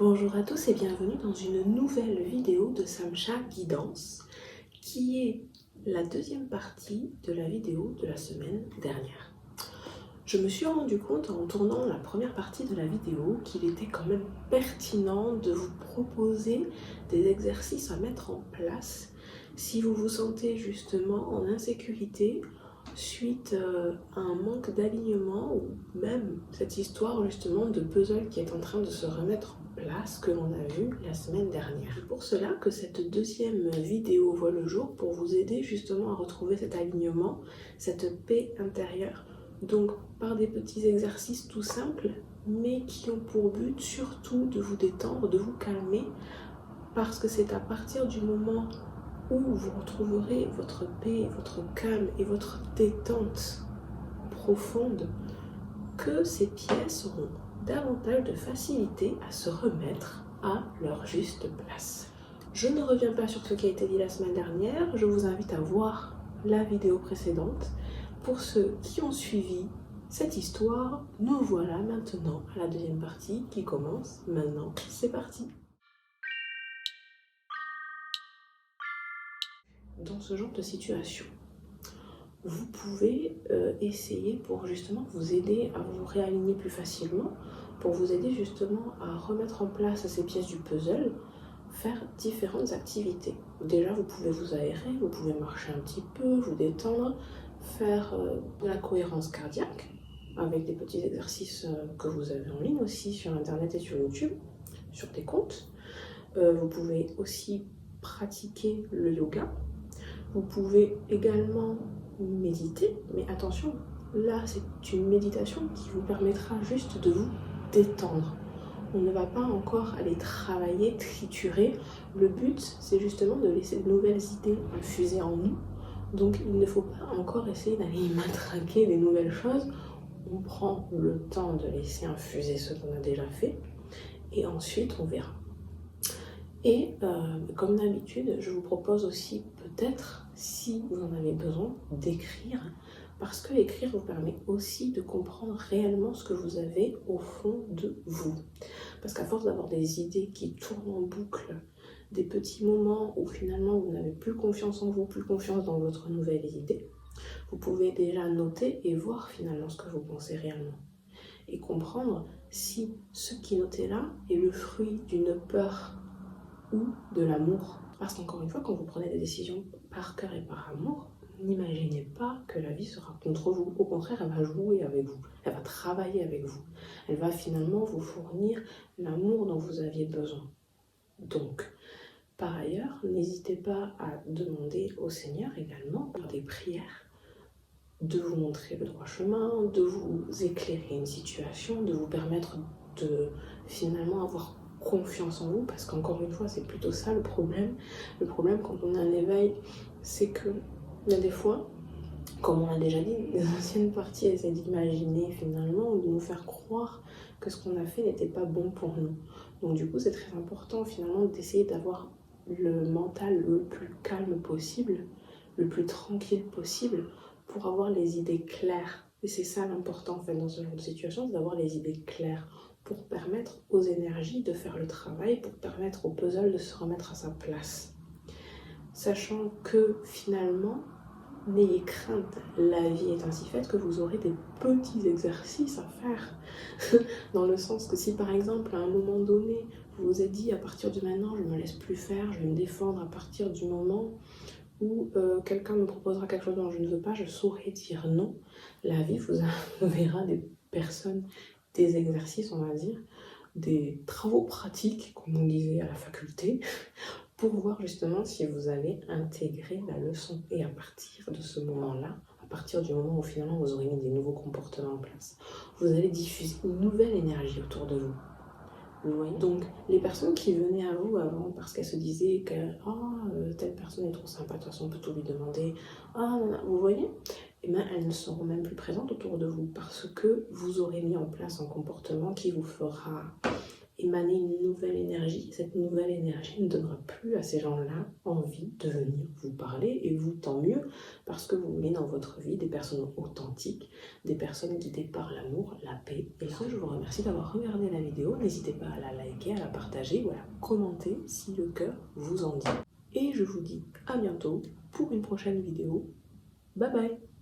Bonjour à tous et bienvenue dans une nouvelle vidéo de Samcha Guidance qui est la deuxième partie de la vidéo de la semaine dernière. Je me suis rendu compte en tournant la première partie de la vidéo qu'il était quand même pertinent de vous proposer des exercices à mettre en place si vous vous sentez justement en insécurité suite à un manque d'alignement ou même cette histoire justement de puzzle qui est en train de se remettre en place que l'on a vu la semaine dernière. C'est pour cela que cette deuxième vidéo voit le jour pour vous aider justement à retrouver cet alignement, cette paix intérieure. Donc par des petits exercices tout simples mais qui ont pour but surtout de vous détendre, de vous calmer parce que c'est à partir du moment où vous retrouverez votre paix, votre calme et votre détente profonde que ces pièces auront davantage de facilité à se remettre à leur juste place. Je ne reviens pas sur ce qui a été dit la semaine dernière, je vous invite à voir la vidéo précédente. Pour ceux qui ont suivi cette histoire, nous voilà maintenant à la deuxième partie qui commence maintenant. C'est parti! Dans ce genre de situation, vous pouvez essayer pour justement vous aider à vous réaligner plus facilement, pour vous aider justement à remettre en place ces pièces du puzzle, faire différentes activités. Déjà, vous pouvez vous aérer, vous pouvez marcher un petit peu, vous détendre, faire de la cohérence cardiaque avec des petits exercices que vous avez en ligne aussi sur internet et sur YouTube, sur des comptes. Vous pouvez aussi pratiquer le yoga. Vous pouvez également méditer, mais attention, là c'est une méditation qui vous permettra juste de vous détendre. On ne va pas encore aller travailler, triturer. Le but, c'est justement de laisser de nouvelles idées infuser en nous. Donc il ne faut pas encore essayer d'aller matraquer des nouvelles choses. On prend le temps de laisser infuser ce qu'on a déjà fait et ensuite on verra. Et comme d'habitude, je vous propose aussi peut-être, si vous en avez besoin, d'écrire, parce que écrire vous permet aussi de comprendre réellement ce que vous avez au fond de vous. Parce qu'à force d'avoir des idées qui tournent en boucle, des petits moments où finalement vous n'avez plus confiance en vous, plus confiance dans votre nouvelle idée, vous pouvez déjà noter et voir finalement ce que vous pensez réellement. Et comprendre si ce qui est noté là est le fruit d'une peur ou de l'amour. Parce qu'encore une fois, quand vous prenez des décisions par cœur et par amour, n'imaginez pas que la vie sera contre vous. Au contraire, elle va jouer avec vous, elle va travailler avec vous. Elle va finalement vous fournir l'amour dont vous aviez besoin. Donc, par ailleurs, n'hésitez pas à demander au Seigneur également, par des prières, de vous montrer le droit chemin, de vous éclairer une situation, de vous permettre de finalement avoir confiance en vous, parce qu'encore une fois c'est plutôt ça le problème. Le problème quand on a un éveil, c'est que il y a des fois, comme on l'a déjà dit, les anciennes parties essaient d'imaginer finalement ou de nous faire croire que ce qu'on a fait n'était pas bon pour nous. Donc du coup c'est très important finalement d'essayer d'avoir le mental le plus calme possible, le plus tranquille possible, pour avoir les idées claires. Et c'est ça l'important en fait dans ce genre de situation, c'est d'avoir les idées claires, pour permettre aux énergies de faire le travail, pour permettre au puzzle de se remettre à sa place. Sachant que finalement, n'ayez crainte, la vie est ainsi faite que vous aurez des petits exercices à faire. Dans le sens que si par exemple à un moment donné, vous vous êtes dit à partir de maintenant je ne me laisse plus faire, je vais me défendre à partir du moment où quelqu'un me proposera quelque chose dont je ne veux pas, je saurai dire non. La vie vous enverra des personnes, des exercices, on va dire, des travaux pratiques, comme on disait à la faculté, pour voir justement si vous allez intégrer la leçon. Et à partir de ce moment-là, à partir du moment où finalement vous aurez mis des nouveaux comportements en place, vous allez diffuser une nouvelle énergie autour de vous. Vous voyez ? Donc les personnes qui venaient à vous avant parce qu'elles se disaient que telle personne est trop sympa, de toute façon on peut tout lui demander, vous voyez ? Et bien elles ne seront même plus présentes autour de vous parce que vous aurez mis en place un comportement qui vous fera émaner une nouvelle énergie. Cette nouvelle énergie ne donnera plus à ces gens-là envie de venir vous parler, et vous tant mieux, parce que vous voulez dans votre vie des personnes authentiques, des personnes guidées par l'amour, la paix. Et là, je vous remercie d'avoir regardé la vidéo. N'hésitez pas à la liker, à la partager ou à la commenter si le cœur vous en dit. Et je vous dis à bientôt pour une prochaine vidéo. Bye bye!